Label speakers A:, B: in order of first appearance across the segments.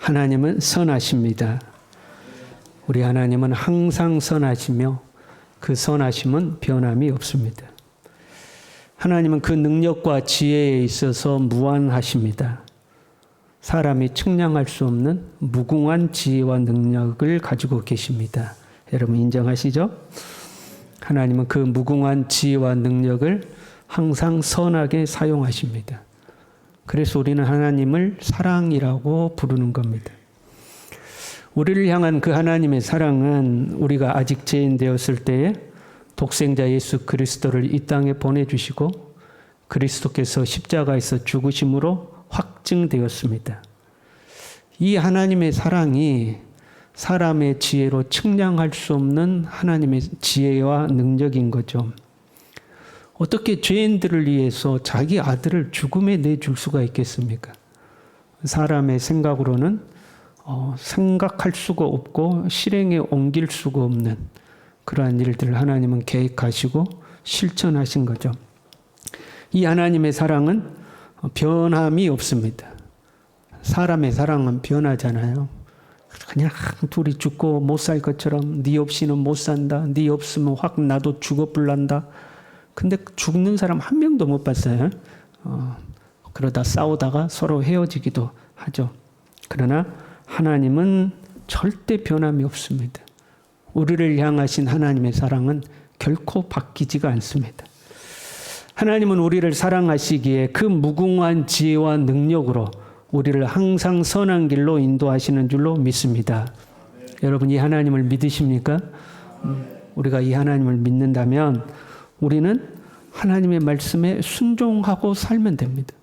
A: 하나님은 선하십니다. 우리 하나님은 항상 선하시며 그 선하심은 변함이 없습니다. 하나님은 그 능력과 지혜에 있어서 무한하십니다. 사람이 측량할 수 없는 무궁한 지혜와 능력을 가지고 계십니다. 여러분 인정하시죠? 하나님은 그 무궁한 지혜와 능력을 항상 선하게 사용하십니다. 그래서 우리는 하나님을 사랑이라고 부르는 겁니다. 우리를 향한 그 하나님의 사랑은 우리가 아직 죄인 되었을 때에 독생자 예수 그리스도를 이 땅에 보내주시고 그리스도께서 십자가에서 죽으심으로 확증되었습니다. 이 하나님의 사랑이 사람의 지혜로 측량할 수 없는 하나님의 지혜와 능력인 거죠. 어떻게 죄인들을 위해서 자기 아들을 죽음에 내줄 수가 있겠습니까? 사람의 생각으로는 생각할 수가 없고 실행에 옮길 수가 없는 그러한 일들을 하나님은 계획하시고 실천하신 거죠. 이 하나님의 사랑은 변함이 없습니다. 사람의 사랑은 변하잖아요. 그냥 둘이 죽고 못 살 것처럼 네 없이는 못 산다. 네 없으면 확 나도 죽어불란다. 근데 죽는 사람 한 명도 못 봤어요. 그러다 싸우다가 서로 헤어지기도 하죠. 그러나 하나님은 절대 변함이 없습니다. 우리를 향하신 하나님의 사랑은 결코 바뀌지가 않습니다. 하나님은 우리를 사랑하시기에 그 무궁한 지혜와 능력으로 우리를 항상 선한 길로 인도하시는 줄로 믿습니다. 여러분 이 하나님을 믿으십니까? 우리가 이 하나님을 믿는다면 우리는 하나님의 말씀에 순종하고 살면 됩니다.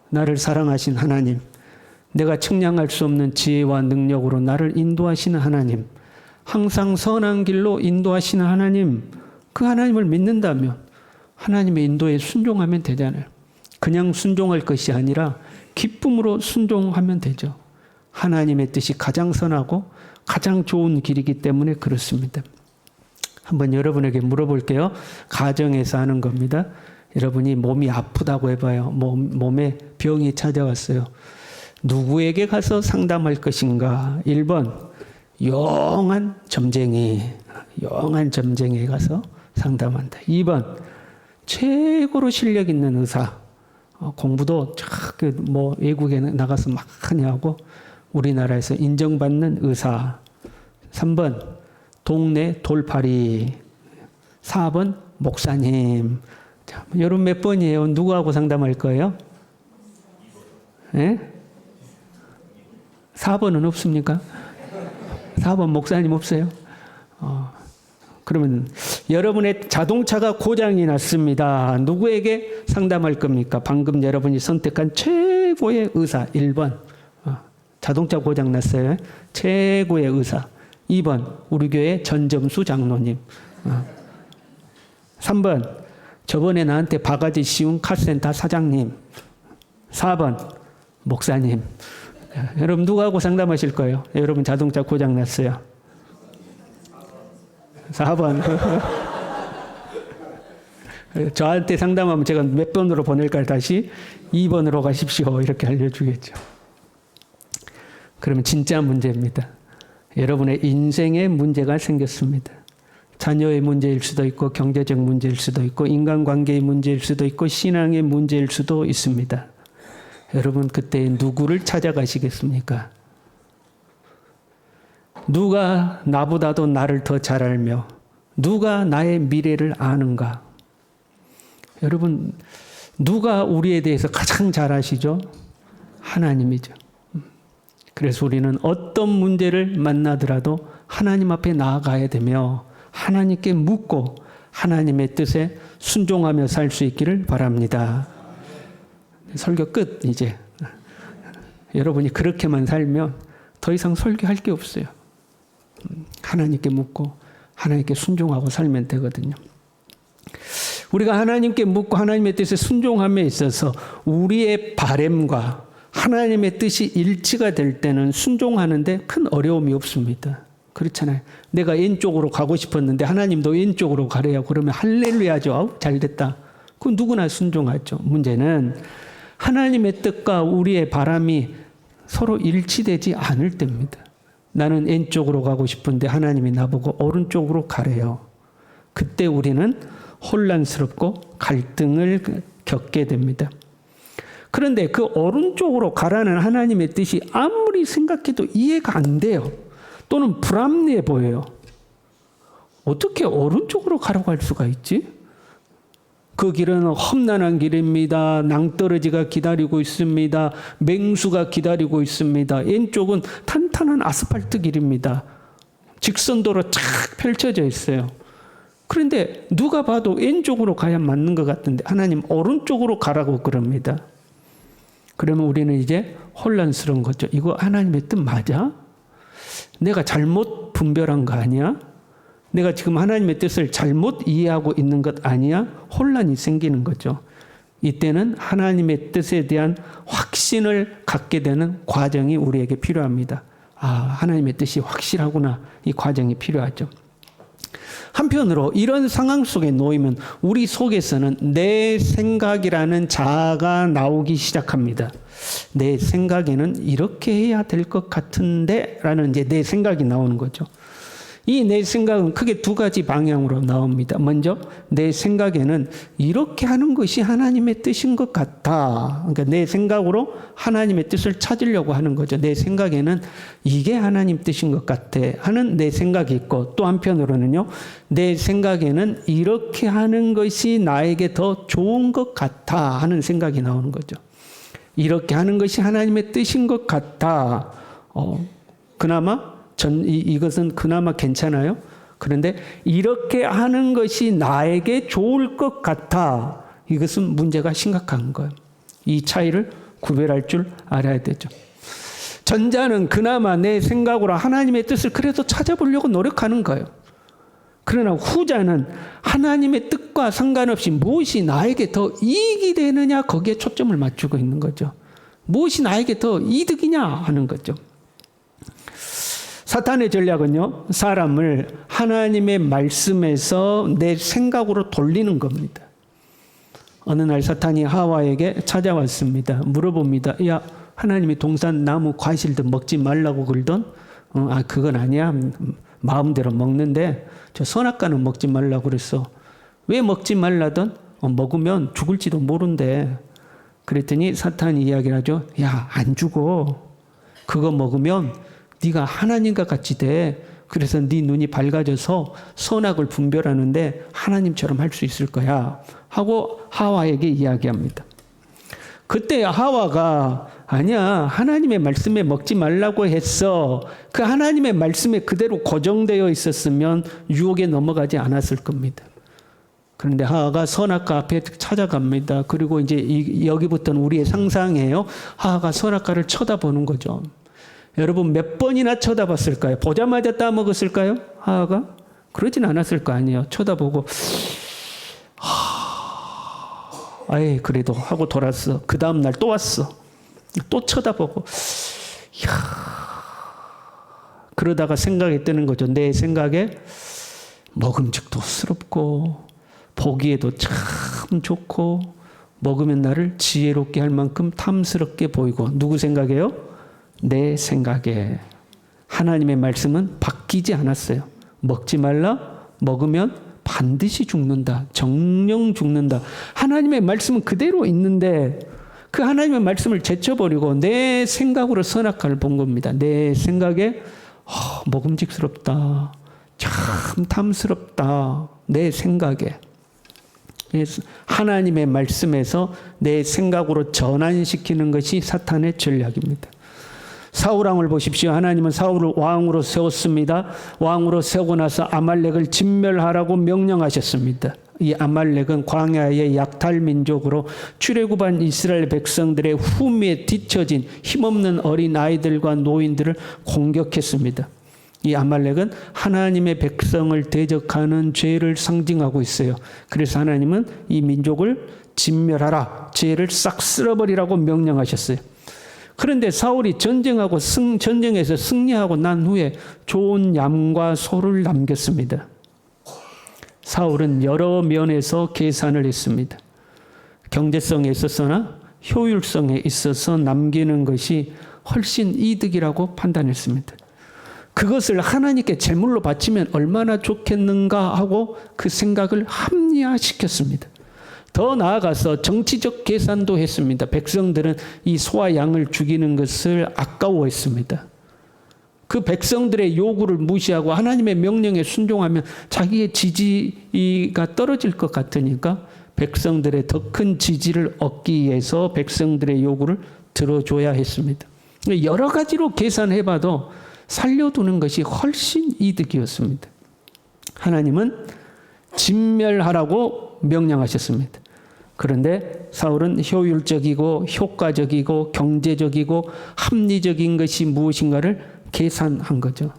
A: 나를 사랑하신 하나님, 내가 측량할 수 없는 지혜와 능력으로 나를 인도하시는 하나님, 항상 선한 길로 인도하시는 하나님, 그 하나님을 믿는다면 하나님의 인도에 순종하면 되잖아요. 그냥 순종할 것이 아니라 기쁨으로 순종하면 되죠. 하나님의 뜻이 가장 선하고 가장 좋은 길이기 때문에 그렇습니다. 한번 여러분에게 물어볼게요. 가정에서 하는 겁니다. 여러분이 몸이 아프다고 해봐요. 몸에 병이 찾아왔어요. 누구에게 가서 상담할 것인가? 1번 영한 점쟁이에 가서 상담한다. 2번 최고로 실력 있는 의사. 공부도 외국에 나가서 막 하냐고 우리나라에서 인정받는 의사. 3번 동네 돌팔이. 4번 목사님. 자, 여러분 몇 번이에요? 누구하고 상담할 거예요? 예? 4번은 없습니까? 4번 목사님 없어요? 그러면 여러분의 자동차가 고장이 났습니다. 누구에게 상담할 겁니까? 방금 여러분이 선택한 최고의 의사. 1번 자동차 고장 났어요. 최고의 의사. 2번 우리 교회 전점수 장로님. 3번 저번에 나한테 바가지 씌운 카센터 사장님. 4번 목사님. 여러분 누구하고 상담하실 거예요? 여러분 자동차 고장 났어요. 4번. 저한테 상담하면 제가 몇 번으로 보낼까요? 다시 2번으로 가십시오. 이렇게 알려주겠죠. 그러면 진짜 문제입니다. 여러분의 인생에 문제가 생겼습니다. 자녀의 문제일 수도 있고 경제적 문제일 수도 있고 인간관계의 문제일 수도 있고 신앙의 문제일 수도 있습니다. 여러분 그때 누구를 찾아가시겠습니까? 누가 나보다도 나를 더 잘 알며 누가 나의 미래를 아는가? 여러분 누가 우리에 대해서 가장 잘 아시죠? 하나님이죠. 그래서 우리는 어떤 문제를 만나더라도 하나님 앞에 나아가야 되며 하나님께 묻고 하나님의 뜻에 순종하며 살 수 있기를 바랍니다. 설교 끝 이제. 여러분이 그렇게만 살면 더 이상 설교할 게 없어요. 하나님께 묻고 하나님께 순종하고 살면 되거든요. 우리가 하나님께 묻고 하나님의 뜻에 순종함에 있어서 우리의 바램과 하나님의 뜻이 일치가 될 때는 순종하는데 큰 어려움이 없습니다. 그렇잖아요. 내가 왼쪽으로 가고 싶었는데 하나님도 왼쪽으로 가래요. 그러면 할렐루야죠. 아우, 잘 됐다. 그건 누구나 순종하죠. 문제는 하나님의 뜻과 우리의 바람이 서로 일치되지 않을 때입니다. 나는 왼쪽으로 가고 싶은데 하나님이 나보고 오른쪽으로 가래요. 그때 우리는 혼란스럽고 갈등을 겪게 됩니다. 그런데 그 오른쪽으로 가라는 하나님의 뜻이 아무리 생각해도 이해가 안 돼요. 또는 불합리해 보여요. 어떻게 오른쪽으로 가라고 할 수가 있지? 그 길은 험난한 길입니다. 낭떠러지가 기다리고 있습니다. 맹수가 기다리고 있습니다. 왼쪽은 탄탄한 아스팔트 길입니다. 직선도로 쫙 펼쳐져 있어요. 그런데 누가 봐도 왼쪽으로 가야 맞는 것 같은데 하나님 오른쪽으로 가라고 그럽니다. 그러면 우리는 이제 혼란스러운 거죠. 이거 하나님의 뜻 맞아? 내가 잘못 분별한 거 아니야? 내가 지금 하나님의 뜻을 잘못 이해하고 있는 것 아니야? 혼란이 생기는 거죠. 이때는 하나님의 뜻에 대한 확신을 갖게 되는 과정이 우리에게 필요합니다. 아, 하나님의 뜻이 확실하구나. 이 과정이 필요하죠. 한편으로 이런 상황 속에 놓이면 우리 속에서는 내 생각이라는 자아가 나오기 시작합니다. 내 생각에는 이렇게 해야 될 것 같은데 라는 이제 내 생각이 나오는 거죠. 이 내 생각은 크게 두 가지 방향으로 나옵니다. 먼저 내 생각에는 이렇게 하는 것이 하나님의 뜻인 것 같아. 그러니까 내 생각으로 하나님의 뜻을 찾으려고 하는 거죠. 내 생각에는 이게 하나님 뜻인 것 같아 하는 내 생각이 있고, 또 한편으로는요, 내 생각에는 이렇게 하는 것이 나에게 더 좋은 것 같아 하는 생각이 나오는 거죠. 이렇게 하는 것이 하나님의 뜻인 것 같아. 그나마 이것은 그나마 괜찮아요. 그런데 이렇게 하는 것이 나에게 좋을 것 같아. 이것은 문제가 심각한 거예요. 이 차이를 구별할 줄 알아야 되죠. 전자는 그나마 내 생각으로 하나님의 뜻을 그래도 찾아보려고 노력하는 거예요. 그러나 후자는 하나님의 뜻과 상관없이 무엇이 나에게 더 이익이 되느냐, 거기에 초점을 맞추고 있는 거죠. 무엇이 나에게 더 이득이냐 하는 거죠. 사탄의 전략은요, 사람을 하나님의 말씀에서 내 생각으로 돌리는 겁니다. 어느 날 사탄이 하와에게 찾아왔습니다. 물어봅니다. 야, 하나님이 동산 나무 과실도 먹지 말라고 그러던? 그건 아니야. 마음대로 먹는데 저 선악과는 먹지 말라고 그랬어. 왜 먹지 말라던? 먹으면 죽을지도 모른대. 그랬더니 사탄이 이야기를 하죠. 야, 안 죽어. 그거 먹으면 네가 하나님과 같이 돼. 그래서 네 눈이 밝아져서 선악을 분별하는데 하나님처럼 할 수 있을 거야 하고 하와에게 이야기합니다. 그때 하와가 아니야, 하나님의 말씀에 먹지 말라고 했어. 그 하나님의 말씀에 그대로 고정되어 있었으면 유혹에 넘어가지 않았을 겁니다. 그런데 하와가 선악과 앞에 찾아갑니다. 그리고 이제 여기부터는 우리의 상상이에요. 하와가 선악과를 쳐다보는 거죠. 여러분 몇 번이나 쳐다봤을까요? 보자마자 따먹었을까요? 하와가? 그러진 않았을 거 아니에요. 쳐다보고 아이 그래도 하고 돌았어. 그 다음 날 또 왔어. 또 쳐다보고 그러다가 생각이 뜨는 거죠. 내 생각에 먹음직도스럽고 보기에도 참 좋고 먹으면 나를 지혜롭게 할 만큼 탐스럽게 보이고. 누구 생각이에요? 내 생각에. 하나님의 말씀은 바뀌지 않았어요. 먹지 말라, 먹으면 반드시 죽는다. 정령 죽는다. 하나님의 말씀은 그대로 있는데 그 하나님의 말씀을 제쳐버리고 내 생각으로 선악과를 본 겁니다. 내 생각에 먹음직스럽다. 참 탐스럽다. 내 생각에. 하나님의 말씀에서 내 생각으로 전환시키는 것이 사탄의 전략입니다. 사울왕을 보십시오. 하나님은 사울을 왕으로 세웠습니다. 왕으로 세우고 나서 아말렉을 진멸하라고 명령하셨습니다. 이 아말렉은 광야의 약탈 민족으로 출애굽한 이스라엘 백성들의 후미에 뒤처진 힘없는 어린 아이들과 노인들을 공격했습니다. 이 아말렉은 하나님의 백성을 대적하는 죄를 상징하고 있어요. 그래서 하나님은 이 민족을 진멸하라, 죄를 싹 쓸어버리라고 명령하셨어요. 그런데 사울이 전쟁에서 승리하고 난 후에 좋은 양과 소를 남겼습니다. 사울은 여러 면에서 계산을 했습니다. 경제성에 있어서나 효율성에 있어서 남기는 것이 훨씬 이득이라고 판단했습니다. 그것을 하나님께 제물로 바치면 얼마나 좋겠는가 하고 그 생각을 합리화시켰습니다. 더 나아가서 정치적 계산도 했습니다. 백성들은 이 소와 양을 죽이는 것을 아까워했습니다. 그 백성들의 요구를 무시하고 하나님의 명령에 순종하면 자기의 지지가 떨어질 것 같으니까 백성들의 더 큰 지지를 얻기 위해서 백성들의 요구를 들어줘야 했습니다. 여러 가지로 계산해봐도 살려두는 것이 훨씬 이득이었습니다. 하나님은 진멸하라고 명령하셨습니다. 그런데 사울은 효율적이고 효과적이고 경제적이고 합리적인 것이 무엇인가를 계산한 거죠.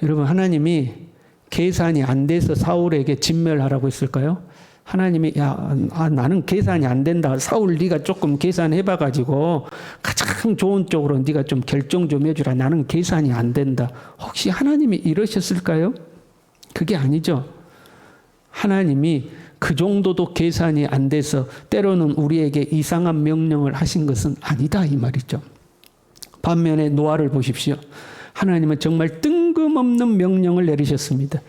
A: 여러분, 하나님이 계산이 안 돼서 사울에게 진멸하라고 했을까요? 하나님이 나는 계산이 안 된다. 사울 네가 조금 계산해봐 가지고 가장 좋은 쪽으로 네가 좀 결정 좀 해주라. 나는 계산이 안 된다. 혹시 하나님이 이러셨을까요? 그게 아니죠. 하나님이 그 정도도 계산이 안 돼서 때로는 우리에게 이상한 명령을 하신 것은 아니다 이 말이죠. 반면에 노아를 보십시오. 하나님은 정말 뜬금없는 명령을 내리셨습니다.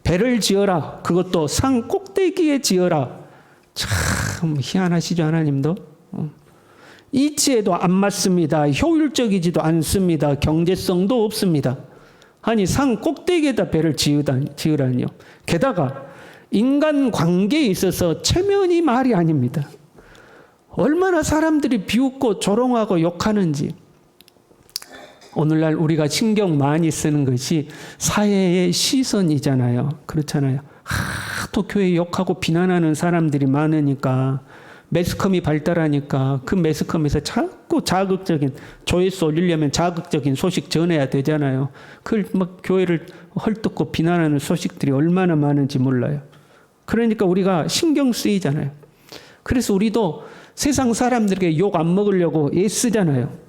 A: 배를 지어라. 그것도 산 꼭대기에 지어라. 참 희한하시죠, 하나님도. 이치에도 안 맞습니다. 효율적이지도 않습니다. 경제성도 없습니다. 아니 산 꼭대기에다 배를 지으라니요. 게다가 인간 관계에 있어서 체면이 말이 아닙니다. 얼마나 사람들이 비웃고 조롱하고 욕하는지. 오늘날 우리가 신경 많이 쓰는 것이 사회의 시선이잖아요. 그렇잖아요. 하도 교회 욕하고 비난하는 사람들이 많으니까 매스컴이 발달하니까 그 매스컴에서 자꾸 자극적인 조회수 올리려면 자극적인 소식 전해야 되잖아요. 그걸 막 교회를 헐뜯고 비난하는 소식들이 얼마나 많은지 몰라요. 그러니까 우리가 신경 쓰이잖아요. 그래서 우리도 세상 사람들에게 욕 안 먹으려고 애쓰잖아요.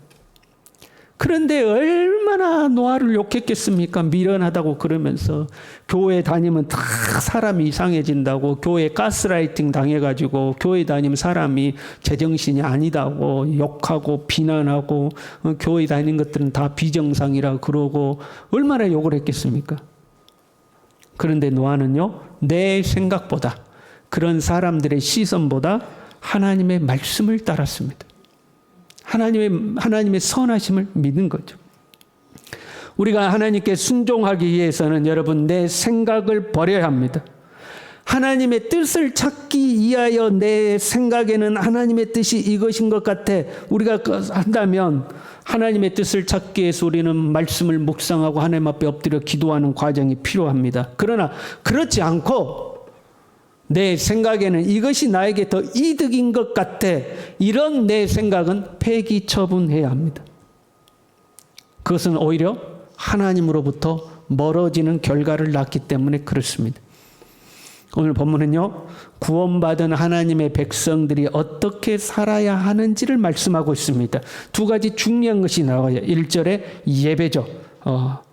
A: 그런데 얼마나 노아를 욕했겠습니까? 미련하다고 그러면서 교회 다니면 다 사람이 이상해진다고, 교회 가스라이팅 당해가지고 교회 다니면 사람이 제정신이 아니다고 욕하고 비난하고, 교회 다니는 것들은 다 비정상이라 그러고 얼마나 욕을 했겠습니까? 그런데 노아는요, 내 생각보다, 그런 사람들의 시선보다 하나님의 말씀을 따랐습니다. 하나님의 선하심을 믿는 거죠. 우리가 하나님께 순종하기 위해서는 여러분 내 생각을 버려야 합니다. 하나님의 뜻을 찾기 위하여 내 생각에는 하나님의 뜻이 이것인 것 같아 우리가 한다면 하나님의 뜻을 찾기 위해서 우리는 말씀을 묵상하고 하나님 앞에 엎드려 기도하는 과정이 필요합니다. 그러나 그렇지 않고 내 생각에는 이것이 나에게 더 이득인 것 같아. 이런 내 생각은 폐기 처분해야 합니다. 그것은 오히려 하나님으로부터 멀어지는 결과를 낳기 때문에 그렇습니다. 오늘 본문은요, 구원받은 하나님의 백성들이 어떻게 살아야 하는지를 말씀하고 있습니다. 두 가지 중요한 것이 나와요. 1절에 예배죠.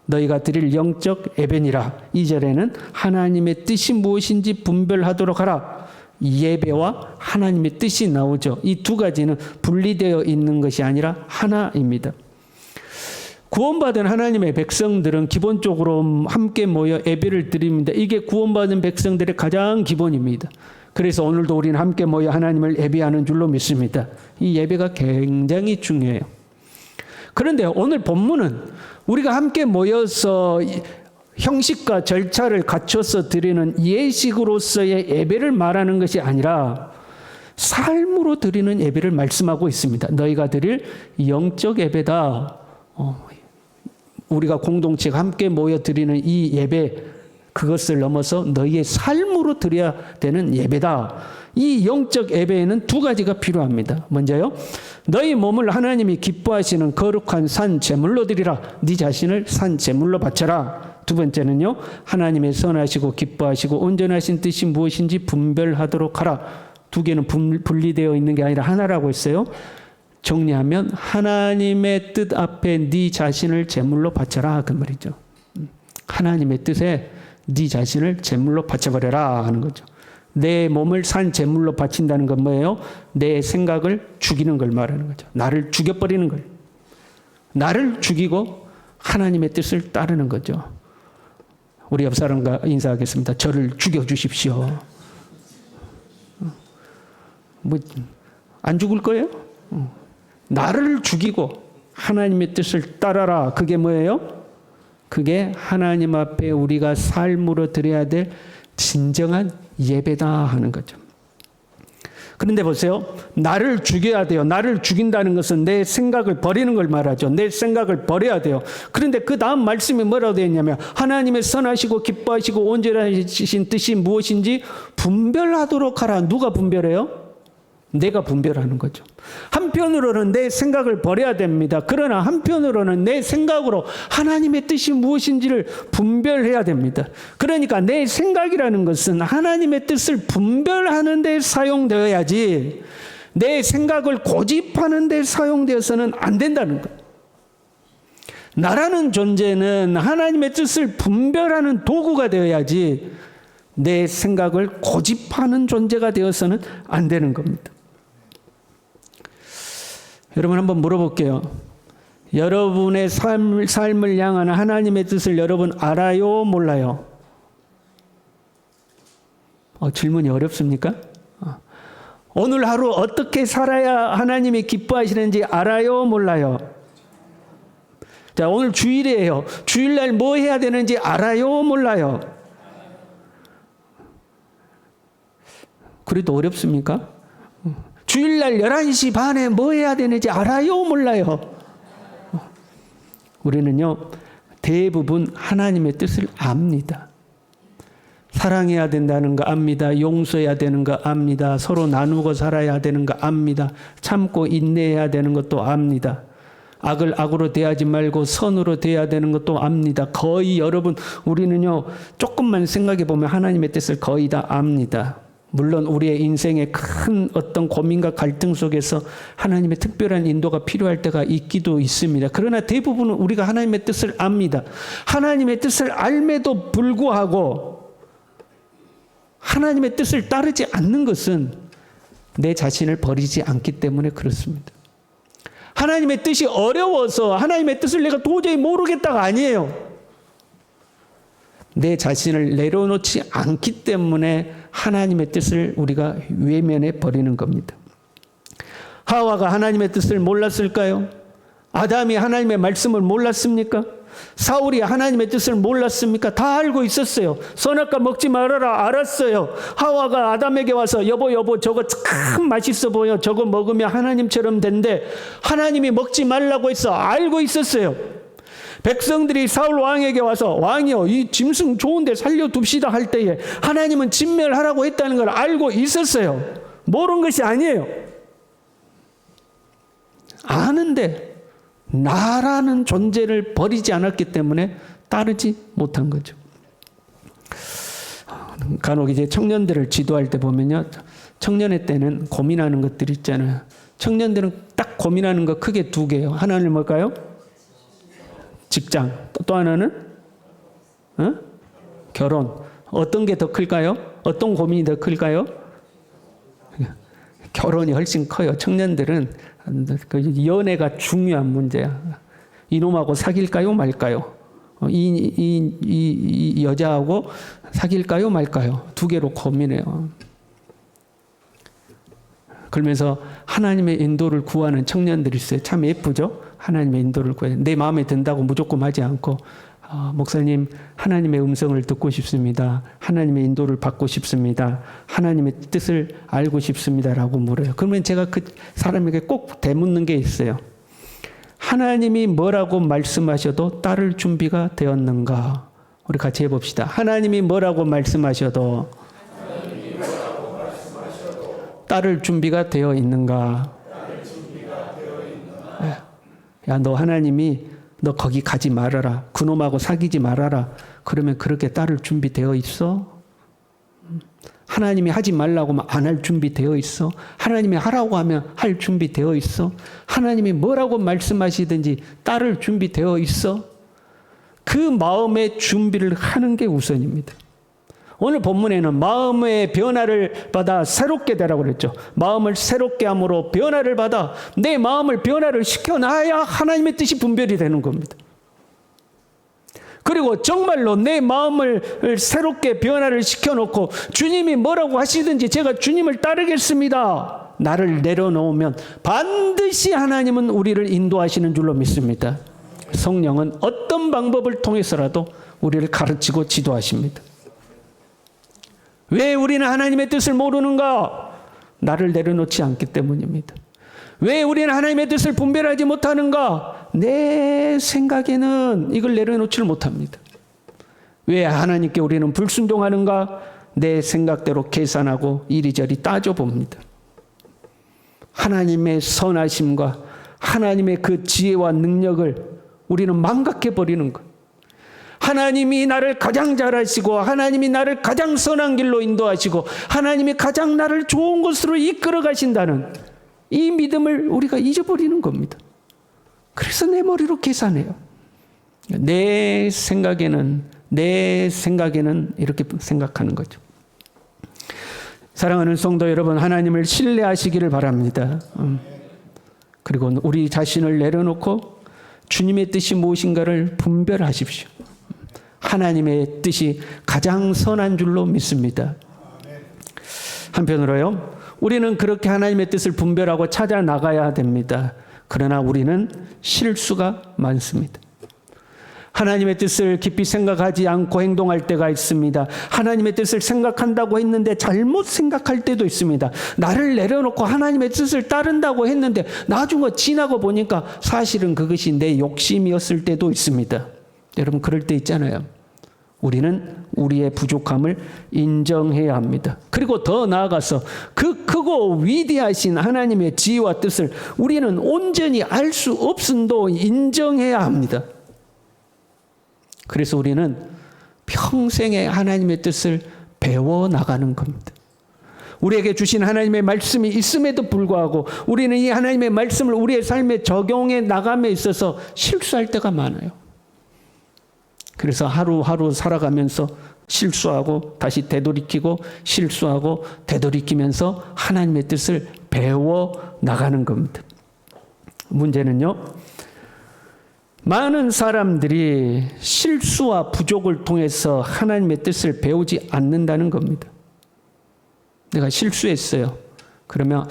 A: 너희가 드릴 영적 예배니라. 2절에는 하나님의 뜻이 무엇인지 분별하도록 하라. 예배와 하나님의 뜻이 나오죠. 이 두 가지는 분리되어 있는 것이 아니라 하나입니다. 구원받은 하나님의 백성들은 기본적으로 함께 모여 예배를 드립니다. 이게 구원받은 백성들의 가장 기본입니다. 그래서 오늘도 우리는 함께 모여 하나님을 예배하는 줄로 믿습니다. 이 예배가 굉장히 중요해요. 그런데 오늘 본문은 우리가 함께 모여서 형식과 절차를 갖춰서 드리는 예식으로서의 예배를 말하는 것이 아니라 삶으로 드리는 예배를 말씀하고 있습니다. 너희가 드릴 영적 예배다. 우리가 공동체가 함께 모여 드리는 이 예배, 그것을 넘어서 너희의 삶으로 드려야 되는 예배다. 이 영적 예배에는 두 가지가 필요합니다. 먼저요, 너희 몸을 하나님이 기뻐하시는 거룩한 산 제물로 드리라. 네 자신을 산 제물로 바쳐라. 두 번째는요, 하나님의 선하시고 기뻐하시고 온전하신 뜻이 무엇인지 분별하도록 하라. 두 개는 분리되어 있는 게 아니라 하나라고 했어요. 정리하면 하나님의 뜻 앞에 네 자신을 제물로 바쳐라 그 말이죠. 하나님의 뜻에 네 자신을 제물로 바쳐버려라 하는 거죠. 내 몸을 산 제물로 바친다는 건 뭐예요? 내 생각을 죽이는 걸 말하는 거죠. 나를 죽여버리는 걸. 나를 죽이고 하나님의 뜻을 따르는 거죠. 우리 옆 사람과 인사하겠습니다. 저를 죽여주십시오. 뭐 안 죽을 거예요? 나를 죽이고 하나님의 뜻을 따라라. 그게 뭐예요? 그게 하나님 앞에 우리가 삶으로 드려야 될 진정한 예배다 하는 거죠. 그런데 보세요. 나를 죽여야 돼요. 나를 죽인다는 것은 내 생각을 버리는 걸 말하죠. 내 생각을 버려야 돼요. 그런데 그 다음 말씀이 뭐라고 되어 있냐면 하나님의 선하시고 기뻐하시고 온전하신 뜻이 무엇인지 분별하도록 하라. 누가 분별해요? 내가 분별하는 거죠. 한편으로는 내 생각을 버려야 됩니다. 그러나 한편으로는 내 생각으로 하나님의 뜻이 무엇인지를 분별해야 됩니다. 그러니까 내 생각이라는 것은 하나님의 뜻을 분별하는 데 사용되어야지 내 생각을 고집하는 데 사용되어서는 안 된다는 거예요. 나라는 존재는 하나님의 뜻을 분별하는 도구가 되어야지 내 생각을 고집하는 존재가 되어서는 안 되는 겁니다. 여러분 한번 물어볼게요. 여러분의 삶을 향한 하나님의 뜻을 여러분 알아요? 몰라요? 질문이 어렵습니까? 오늘 하루 어떻게 살아야 하나님이 기뻐하시는지 알아요? 몰라요? 자, 오늘 주일이에요. 주일날 뭐 해야 되는지 알아요? 몰라요? 그래도 어렵습니까? 주일날 11시 반에 뭐 해야 되는지 알아요? 몰라요? 우리는요, 대부분 하나님의 뜻을 압니다. 사랑해야 된다는 거 압니다. 용서해야 되는 거 압니다. 서로 나누고 살아야 되는 거 압니다. 참고 인내해야 되는 것도 압니다. 악을 악으로 대하지 말고 선으로 대해야 되는 것도 압니다. 거의 여러분, 우리는요, 조금만 생각해 보면 하나님의 뜻을 거의 다 압니다. 물론 우리의 인생의 큰 어떤 고민과 갈등 속에서 하나님의 특별한 인도가 필요할 때가 있기도 있습니다. 그러나 대부분은 우리가 하나님의 뜻을 압니다. 하나님의 뜻을 알매도 불구하고 하나님의 뜻을 따르지 않는 것은 내 자신을 버리지 않기 때문에 그렇습니다. 하나님의 뜻이 어려워서 하나님의 뜻을 내가 도저히 모르겠다가 아니에요. 내 자신을 내려놓지 않기 때문에 하나님의 뜻을 우리가 외면해 버리는 겁니다. 하와가 하나님의 뜻을 몰랐을까요? 아담이 하나님의 말씀을 몰랐습니까? 사울이 하나님의 뜻을 몰랐습니까? 다 알고 있었어요. 선악과 먹지 말아라 알았어요. 하와가 아담에게 와서 여보 저거 참 맛있어 보여. 저거 먹으면 하나님처럼 된대. 하나님이 먹지 말라고 해서 알고 있었어요. 백성들이 사울 왕에게 와서 왕이요 이 짐승 좋은데 살려둡시다 할 때에 하나님은 진멸하라고 했다는 걸 알고 있었어요. 모르는 것이 아니에요. 아는데 나라는 존재를 버리지 않았기 때문에 따르지 못한 거죠. 간혹 이제 청년들을 지도할 때 보면요, 청년의 때는 고민하는 것들이 있잖아요. 청년들은 딱 고민하는 거 크게 두 개예요. 하나는 뭘까요? 직장. 또 하나는 결혼. 어떤 게 더 클까요? 어떤 고민이 더 클까요? 결혼이 훨씬 커요. 청년들은 연애가 중요한 문제야. 이놈하고 사귈까요 말까요? 이 여자하고 사귈까요 말까요? 두 개로 고민해요. 그러면서 하나님의 인도를 구하는 청년들이 있어요. 참 예쁘죠? 하나님의 인도를 구해요. 내 마음에 든다고 무조건 하지 않고 목사님 하나님의 음성을 듣고 싶습니다. 하나님의 인도를 받고 싶습니다. 하나님의 뜻을 알고 싶습니다라고 물어요. 그러면 제가 그 사람에게 꼭 되묻는 게 있어요. 하나님이 뭐라고 말씀하셔도 따를 준비가 되었는가? 우리 같이 해봅시다. 하나님이 뭐라고 말씀하셔도 따를 준비가 되어 있는가? 야, 너 하나님이 너 거기 가지 말아라. 그놈하고 사귀지 말아라. 그러면 그렇게 따를 준비되어 있어? 하나님이 하지 말라고 하면 안 할 준비되어 있어? 하나님이 하라고 하면 할 준비되어 있어? 하나님이 뭐라고 말씀하시든지 따를 준비되어 있어? 그 마음의 준비를 하는 게 우선입니다. 오늘 본문에는 마음의 변화를 받아 새롭게 되라고 그랬죠. 마음을 새롭게 함으로 변화를 받아 내 마음을 변화를 시켜놔야 하나님의 뜻이 분별이 되는 겁니다. 그리고 정말로 내 마음을 새롭게 변화를 시켜놓고 주님이 뭐라고 하시든지 제가 주님을 따르겠습니다. 나를 내려놓으면 반드시 하나님은 우리를 인도하시는 줄로 믿습니다. 성령은 어떤 방법을 통해서라도 우리를 가르치고 지도하십니다. 왜 우리는 하나님의 뜻을 모르는가? 나를 내려놓지 않기 때문입니다. 왜 우리는 하나님의 뜻을 분별하지 못하는가? 내 생각에는 이걸 내려놓지를 못합니다. 왜 하나님께 우리는 불순종하는가? 내 생각대로 계산하고 이리저리 따져봅니다. 하나님의 선하심과 하나님의 그 지혜와 능력을 우리는 망각해버리는 것. 하나님이 나를 가장 잘 아시고 하나님이 나를 가장 선한 길로 인도하시고 하나님이 가장 나를 좋은 곳으로 이끌어 가신다는 이 믿음을 우리가 잊어버리는 겁니다. 그래서 내 머리로 계산해요. 내 생각에는 이렇게 생각하는 거죠. 사랑하는 성도 여러분, 하나님을 신뢰하시기를 바랍니다. 그리고 우리 자신을 내려놓고 주님의 뜻이 무엇인가를 분별하십시오. 하나님의 뜻이 가장 선한 줄로 믿습니다. 한편으로요, 우리는 그렇게 하나님의 뜻을 분별하고 찾아 나가야 됩니다. 그러나 우리는 실수가 많습니다. 하나님의 뜻을 깊이 생각하지 않고 행동할 때가 있습니다. 하나님의 뜻을 생각한다고 했는데 잘못 생각할 때도 있습니다. 나를 내려놓고 하나님의 뜻을 따른다고 했는데 나중에 지나고 보니까 사실은 그것이 내 욕심이었을 때도 있습니다. 여러분, 그럴 때 있잖아요. 우리는 우리의 부족함을 인정해야 합니다. 그리고 더 나아가서 그 크고 위대하신 하나님의 지혜와 뜻을 우리는 온전히 알 수 없음도 인정해야 합니다. 그래서 우리는 평생에 하나님의 뜻을 배워나가는 겁니다. 우리에게 주신 하나님의 말씀이 있음에도 불구하고 우리는 이 하나님의 말씀을 우리의 삶에 적용해 나감에 있어서 실수할 때가 많아요. 그래서 하루하루 살아가면서 실수하고 다시 되돌이키고 실수하고 되돌이키면서 하나님의 뜻을 배워나가는 겁니다. 문제는요, 많은 사람들이 실수와 부족을 통해서 하나님의 뜻을 배우지 않는다는 겁니다. 내가 실수했어요. 그러면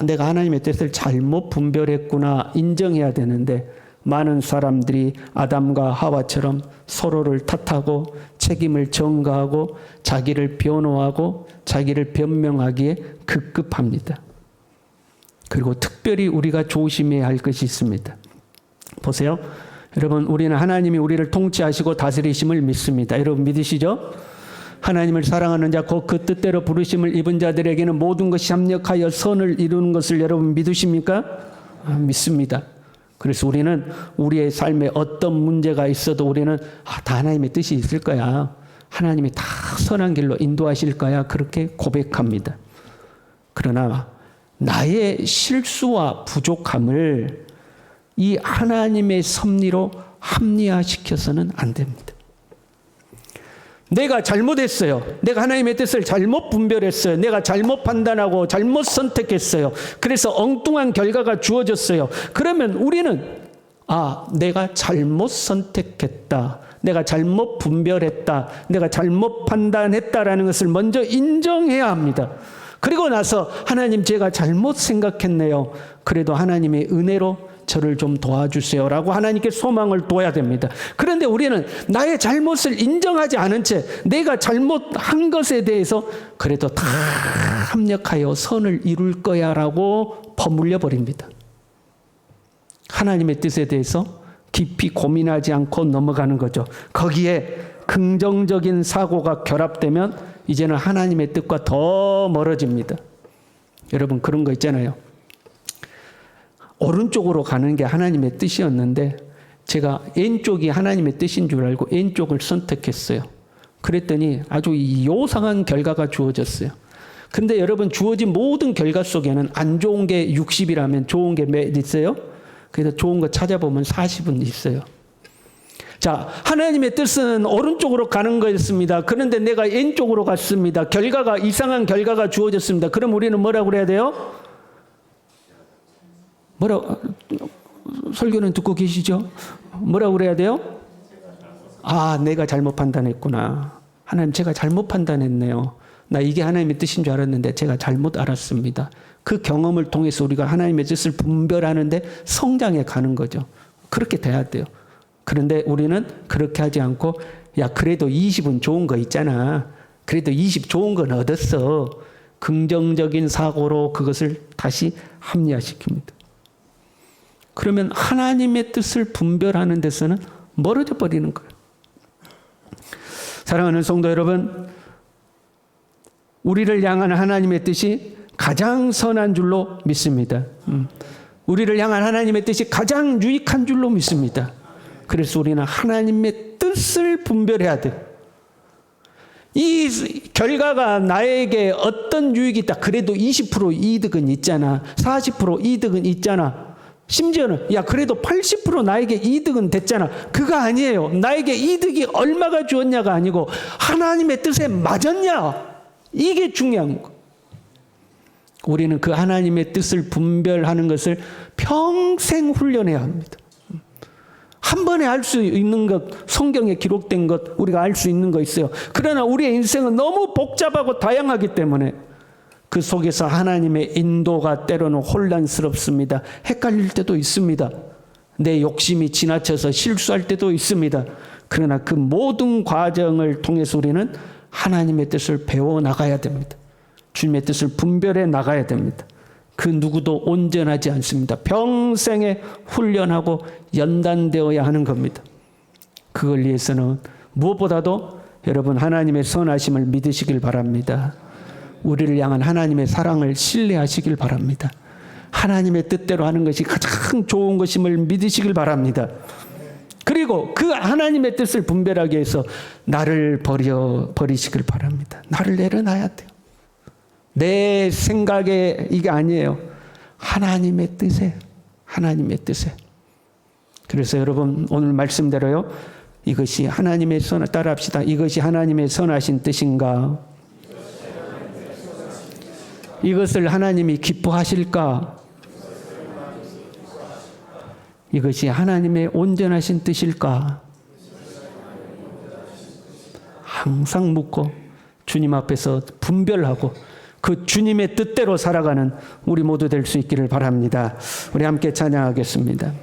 A: 내가 하나님의 뜻을 잘못 분별했구나 인정해야 되는데 많은 사람들이 아담과 하와처럼 서로를 탓하고 책임을 전가하고 자기를 변호하고 자기를 변명하기에 급급합니다. 그리고 특별히 우리가 조심해야 할 것이 있습니다. 보세요. 여러분, 우리는 하나님이 우리를 통치하시고 다스리심을 믿습니다. 여러분 믿으시죠? 하나님을 사랑하는 자, 곧 그 뜻대로 부르심을 입은 자들에게는 모든 것이 합력하여 선을 이루는 것을 여러분 믿으십니까? 믿습니다. 그래서 우리는 우리의 삶에 어떤 문제가 있어도 우리는 다 하나님의 뜻이 있을 거야. 하나님이 다 선한 길로 인도하실 거야. 그렇게 고백합니다. 그러나 나의 실수와 부족함을 이 하나님의 섭리로 합리화시켜서는 안 됩니다. 내가 잘못했어요. 내가 하나님의 뜻을 잘못 분별했어요. 내가 잘못 판단하고 잘못 선택했어요. 그래서 엉뚱한 결과가 주어졌어요. 그러면 우리는 내가 잘못 선택했다. 내가 잘못 분별했다. 내가 잘못 판단했다라는 것을 먼저 인정해야 합니다. 그리고 나서 하나님, 제가 잘못 생각했네요. 그래도 하나님의 은혜로 저를 좀 도와주세요 라고 하나님께 소망을 둬야 됩니다. 그런데 우리는 나의 잘못을 인정하지 않은 채 내가 잘못한 것에 대해서 그래도 다 합력하여 선을 이룰 거야 라고 버물려 버립니다. 하나님의 뜻에 대해서 깊이 고민하지 않고 넘어가는 거죠. 거기에 긍정적인 사고가 결합되면 이제는 하나님의 뜻과 더 멀어집니다. 여러분, 그런 거 있잖아요. 오른쪽으로 가는 게 하나님의 뜻이었는데 제가 왼쪽이 하나님의 뜻인 줄 알고 왼쪽을 선택했어요. 그랬더니 아주 요상한 결과가 주어졌어요. 근데 여러분, 주어진 모든 결과 속에는 안 좋은 게 60이라면 좋은 게 몇 있어요? 그래서 좋은 거 찾아보면 40은 있어요. 자, 하나님의 뜻은 오른쪽으로 가는 거였습니다. 그런데 내가 왼쪽으로 갔습니다. 이상한 결과가 주어졌습니다. 그럼 우리는 뭐라고 그래야 돼요? 설교는 듣고 계시죠? 뭐라고 그래야 돼요? 아, 내가 잘못 판단했구나. 하나님, 제가 잘못 판단했네요. 나 이게 하나님의 뜻인 줄 알았는데 제가 잘못 알았습니다. 그 경험을 통해서 우리가 하나님의 뜻을 분별하는데 성장해 가는 거죠. 그렇게 돼야 돼요. 그런데 우리는 그렇게 하지 않고, 야, 그래도 20은 좋은 거 있잖아. 그래도 20 좋은 건 얻었어. 긍정적인 사고로 그것을 다시 합리화시킵니다. 그러면 하나님의 뜻을 분별하는 데서는 멀어져 버리는 거예요. 사랑하는 성도 여러분, 우리를 향한 하나님의 뜻이 가장 선한 줄로 믿습니다. 우리를 향한 하나님의 뜻이 가장 유익한 줄로 믿습니다. 그래서 우리는 하나님의 뜻을 분별해야 돼요. 이 결과가 나에게 어떤 유익이 있다. 그래도 20% 이득은 있잖아. 40% 이득은 있잖아. 심지어는 야, 그래도 80% 나에게 이득은 됐잖아. 그거 아니에요. 나에게 이득이 얼마가 주었냐가 아니고 하나님의 뜻에 맞았냐. 이게 중요한 거. 우리는 그 하나님의 뜻을 분별하는 것을 평생 훈련해야 합니다. 한 번에 알 수 있는 것, 성경에 기록된 것, 우리가 알 수 있는 거 있어요. 그러나 우리의 인생은 너무 복잡하고 다양하기 때문에 그 속에서 하나님의 인도가 때로는 혼란스럽습니다. 헷갈릴 때도 있습니다. 내 욕심이 지나쳐서 실수할 때도 있습니다. 그러나 그 모든 과정을 통해서 우리는 하나님의 뜻을 배워나가야 됩니다. 주님의 뜻을 분별해 나가야 됩니다. 그 누구도 온전하지 않습니다. 평생에 훈련하고 연단되어야 하는 겁니다. 그걸 위해서는 무엇보다도 여러분 하나님의 선하심을 믿으시길 바랍니다. 우리를 향한 하나님의 사랑을 신뢰하시길 바랍니다. 하나님의 뜻대로 하는 것이 가장 좋은 것임을 믿으시길 바랍니다. 그리고 그 하나님의 뜻을 분별하기 위해서 나를 버리시길 바랍니다. 나를 내려놔야 돼요. 내 생각에 이게 아니에요. 하나님의 뜻에, 하나님의 뜻에. 그래서 여러분 오늘 말씀대로요. 이것이 하나님의 따라합시다. 이것이 하나님의 선하신 뜻인가? 이것을 하나님이 기뻐하실까? 이것이 하나님의 온전하신 뜻일까? 항상 묻고 주님 앞에서 분별하고 그 주님의 뜻대로 살아가는 우리 모두 될 수 있기를 바랍니다. 우리 함께 찬양하겠습니다.